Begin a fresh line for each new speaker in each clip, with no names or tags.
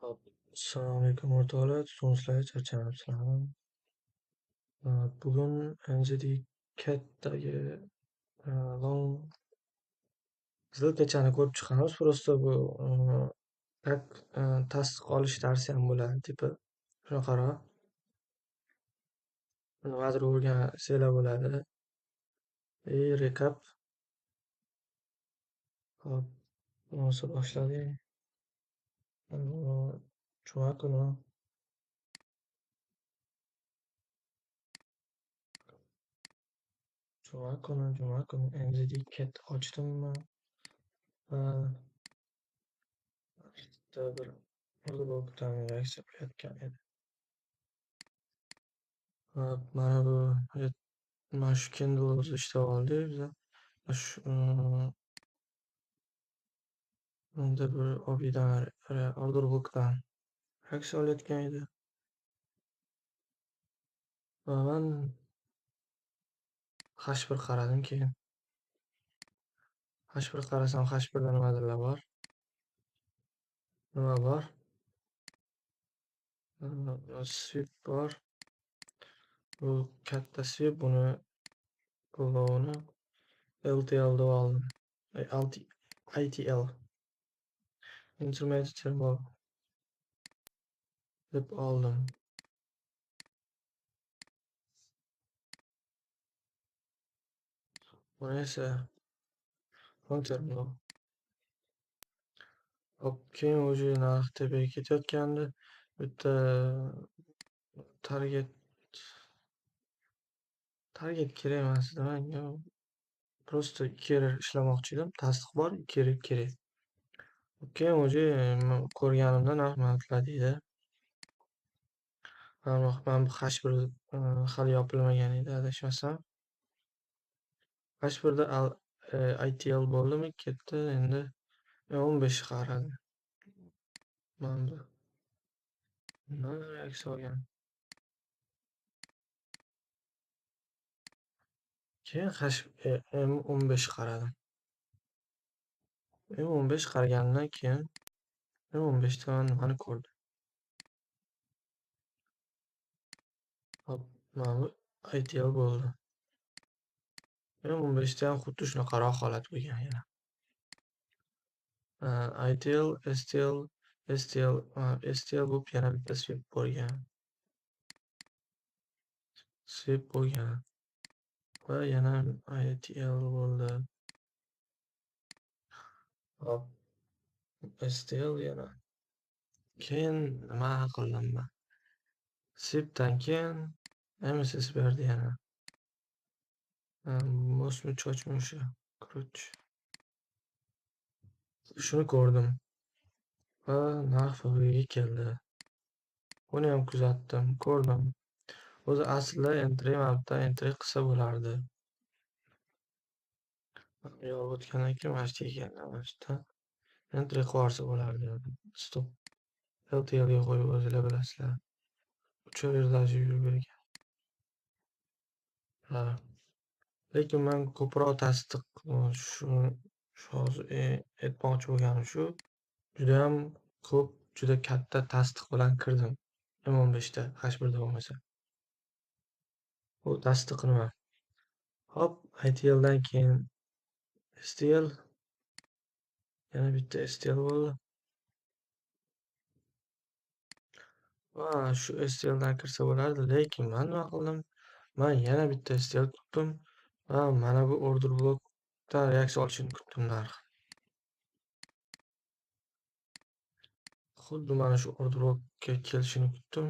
Hop, assalomu alaykum o'rtoqlar, tushunibsizlar, charchamayapsizlarmi? Bugun NZD-CAT'dagi long ссылкачani ko'rib chiqamiz. Просто bu как tasdiq olish darsi ham bo'ladi, tipi shunaqaroq. Nimadir o'rgansanglar bo'ladi. Rekap. Hop, munosib boshladik. Juma kuni NZD-CAT ochdimmi? Bitta bir blogdan reaksiya qilayotgan edi. Mana bu mana shu Kindle o'zi ishlab oldik biza. Shu unda bir hobbydan Audiobookdan reaksiya olayotgan edi. Va men H1 qaradim keyin. H1 qarasam, H1da nimadirlar bor. Nima bor? Sweep bor. Bu katta sweep, buni qo'llovini LTL deb oldim. ITL. Intermediate Terminal deb oldim. Buni esa long terminal. Hop, keyin уже narx tepaga ketayotgandi. Bitta target kerak emasdi menga. Просто 2 kere ishlamoqchi edim. Tasdiq bor, 2 kere kerak. Keyin уже ko'rganimda narx deydi. Mana bu H1 hali yopilmagan edi, adashmasam. H1da ITL bo'ldimi, ketdi. Endi 15 qaradi. Mana bu. Reaksiya olgan. Keyin M15 qaradim. M15 qaragandan keyin M15da nimani ko'rdim? Hop, mana bu ITL bo'ldi. M15da ham xuddi shunaqaroq holat bo'lgan yana. ITL, STL bo'lib yana bitta sweep bo'lgan. Va yana ITL bo'ldi. Hop, STL yana. Keyin nima qildim men? Sweepdan keyin MSS berdi yana. Mosmi chochmi o'sha. Короче. Shuni ko'rdim. Va narx FVga keldi. Buni ham kuzatdim, ko'rdim. O'zi aslida entry qilsa bo'lardi. Yorib o'tgandan keyin mana shu yerga kelgan. Entry qilib yuborsa bo'lardi. Stop. LTL ga qo'yib o'zinglar bilasizlar. Uchaverdi даже yurib bergan. Lekin men ko'proq tasdiq hozir aytmoqchi bo'lganim shu. Judayam ko'p, juda katta tasdiq bilan kirdim. M15da, H1da bo'lmasa. Bu tasdiq nima? Hop, ITLdan keyin STL. Yana bitta STL bo'ldi. Va shu STLdan kirsa bo'lardi, lekin men nima qildim? Men yana bitta STL kutdim va mana bu order blokdan reaksiya olishini kutdim narx. Xuddi mana shu order blokka kelishini kutdim.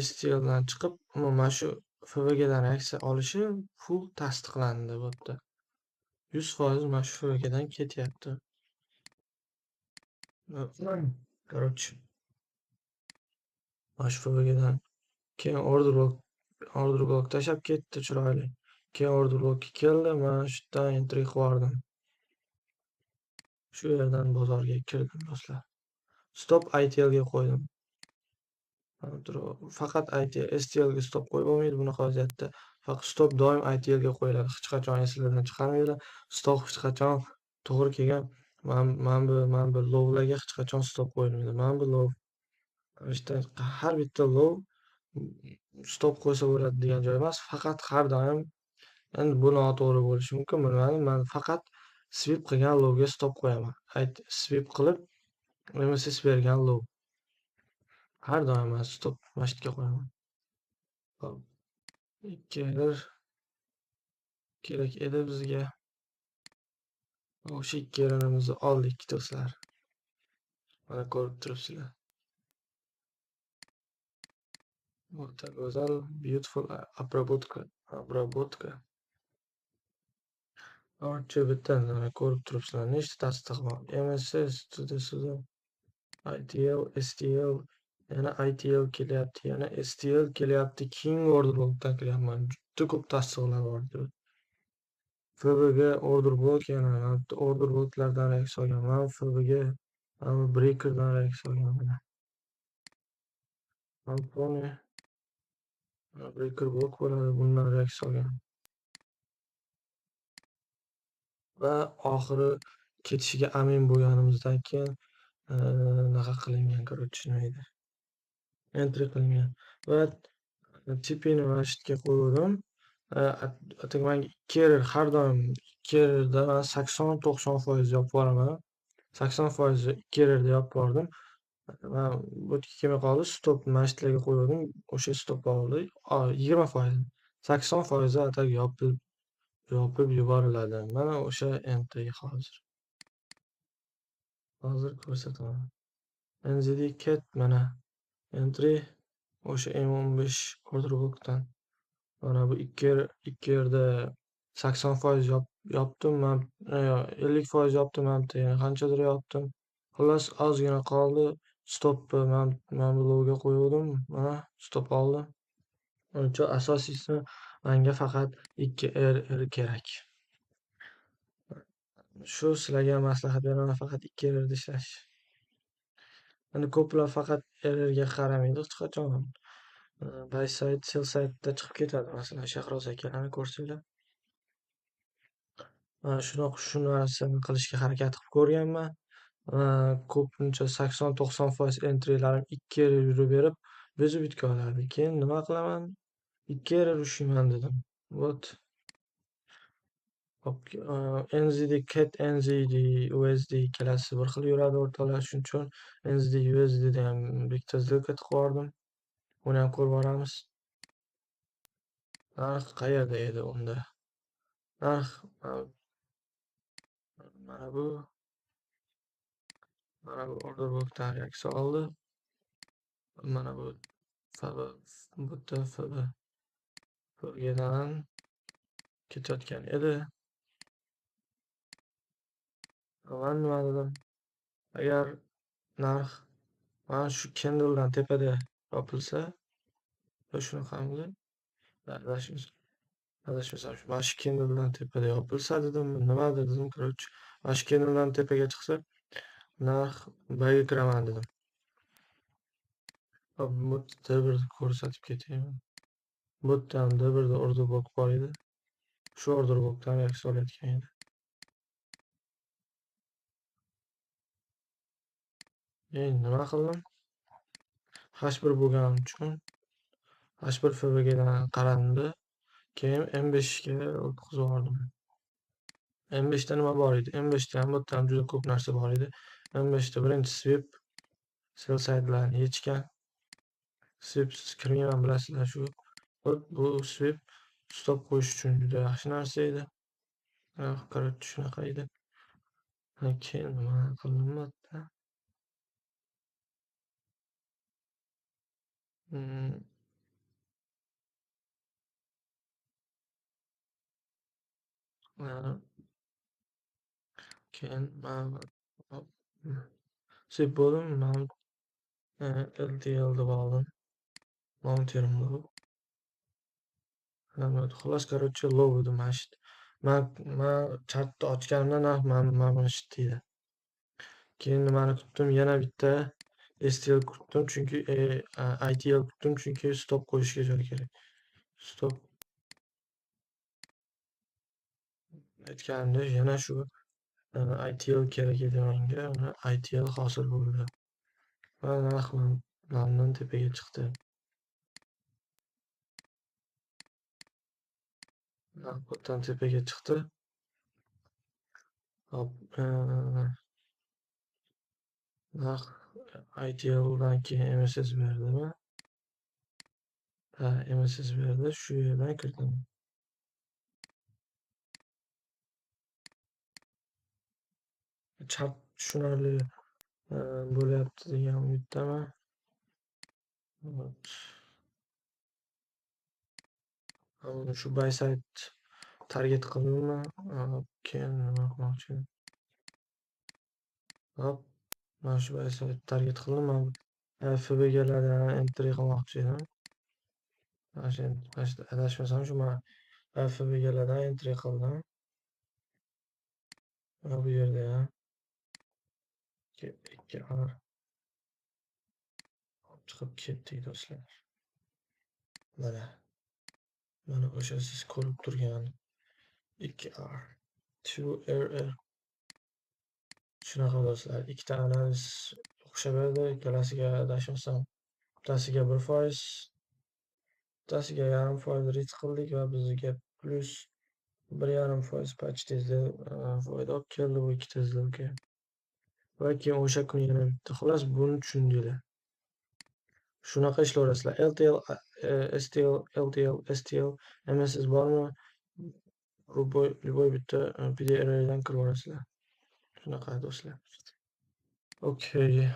STLdan chiqib, mana shu FVGdan reaksiya olishi full tasdiqlandi bu yerda. 100% mana shu FVGdan ketyapti. Короче, mana shu FVGdan keyin order blok tashlab ketdi chiroyli. Keyin order blokka keldi, mana shu yerdan entry qilib yubordim. Shu yerdan bozorga kirdim do'stlar. Stop ITL ga qo'ydim. Faqat STL ga stop qo'yib bo'lmaydi bunaqa vaziyatda. Faqat stop doim ITL ga qo'yiladi. Hech qachon esingizdan chiqarmanglar. Stop hech qachon to'g'ri kelgan mana bu lovlarga hech qachon stop qo'yilmaydi. Mana bu lov işte har bitta lov stop qo'ysa bo'ladi degan joy emas. Faqat har doim endi bu noto'g'ri bo'lishi mumkin, bilmadim. Men faqat swip qilgan lovga stop qo'yaman. Swip qilib MSS bergan lov. Har doim men stop mashitga qo'yaman. Hop, 2 error kerak edi bizga. O'sha 2 errorimizni oldik do'stlar. Mana ko'rib turibsizlar. O'ta go'zal, beautiful обработка. Orcha bitta mana ko'rib turibsizlar. Nechta tasdiqlab MSS juda ITL, STL, yana ITL kelyapti, yana STL kelyapti. King order blokdan kiryapman. Juda ko'p tasdiqlar bor. FBG order blok yana order bloklardan reaks olganman. FBG breakerdan reaks olganman. Antoni breaker blok bo'ladi, bundan reaks olgan. Va oxiri ketishiga amin bo'lganimizdan keyin naqa qilingan, короче, nima edi? Entry qilingan. Va tipini mana shu yerga qo'ydim. Atamaga 2 error har doim 2 errorda 80-90% yopib boraman. 80% 2 errorda yopib bordim. Man bu kelmay qoldi. Stop mana shu yerga qo'ydim. O'sha stop oldi. 20%. 80% atak yopib yuboriladi. Mana o'sha entry hozir. Hozir ko'rsataman. NZD cat mana entry o'sha M15 order bookdan. Mana bu 2 yerda 80% yopdim. Men 50% yopdim, men yana qanchadir yopdim. Xullas ozgina qoldi. Stopni men bu lowga qo'ydim. Mana stop oldim. Uncha asosiysi menga faqat 2 error kerak. Shu sizlarga maslahat beraman, faqat 2 errorda ishlash. Endi ko'plar faqat errorga qaramaydi hech qachon. Buy side, sell side'da chiqib ketadi. Masalan, Shahroz akalarni ko'rsanglar. Shu narsani qilishga harakat qilib ko'rganman. Ko'pincha 80-90% entrylarim 2 error yuraverib, buzib yutganlardi. Keyin nima qilaman? 2 error ushlayman dedim. Вот. NZD cat, NZD, USD ikkalasi bir xil yuradi o'rtalar. Shuning uchun NZD, USDda ham bitta сделка qilib yubordim. Uni ham ko'rib boramiz. Narx qayerda edi unda? Narx mana bu order bookdan reaksiya oldi. Mana bu bitta FB'dan ketayotgan edi. Men nima dedim? Agar narx mana shu candledan tepada yopilsa, shunaqangi adashmasam mana shu candledan tepada yopilsa dedim, nimadir dedim, короче, mana shu candledan tepaga chiqsa, narx buyga kiraman dedim. Bu yerda bir ko'rsatib ketaymi? Bu yerda bir order block bor edi. Shu order blockdan reaksiya olayotgan edi. Nima qildim? H1 bo'lganim uchun H1 FBGdan qaramdi. Keyin M5 ga o'tkazib yubordim. M5 da nima bor edi? M5 da ham bu yerda ham juda ko'p narsa bor edi. M5 da birinchi swip sell side'larni yechgan. Swip kirgan bilasizlar shu. Bu swip stop qo'yish uchun juda yaxshi narsa edi. Короче, shunaqa edi. Keyin nima qildim bu yerda? Keyin swip bo'ldim. Men LTL deb oldim. Long term low. Xullas, короче, low edi mana shu. Men chartni ochganimda narx mana shu deydi. Keyin nimani kutdim? Yana bitta STL kutdim, chunki ITL kutdim, chunki stop qo'yishga joy kerak. Stop aytganimdek yana shu ITL kerak edi menga. ITL hosil bo'ldi va narx mamnun tepaga chiqdi. Narx bo'tdan tepaga chiqdi. Hop, narx ITLdan keyin MSS berdimi? Ha, MSS berdi. Shu yerdan kirdim. Chap tushunarli bo'lyapti degan umiddaman. Shu buy side target qildimmi? Keyin nima qilmoqchi? Hop, mana shu buy side target qildim. FBGlardan entry qilmoqchi edim. Mana shu adashmasam shu mana FBGlardan entry qildim. Bu yerda ham 2R chiqib ketdik do'stlar. Mana o'sha siz ko'rib turgan 2R 2RR shunaqa do'stlar. Ikkita analiz o'xshab edi. Ikkalasiga adashmasam bittasiga 1%, bittasiga 0,5% risk qildik va bizga plus 1,5% почти foyda olib keldi bu ikkita сделка. Va keyin o'sha kuni yana bitta. Xullas buni tushundinglar. Shunaqa ishlayverasizlar. LTL, STL, LTL, STL, MSS bormi? Любой bitta PDRAdan kiraverasizlar. Shunaqa do'stlar. Okay.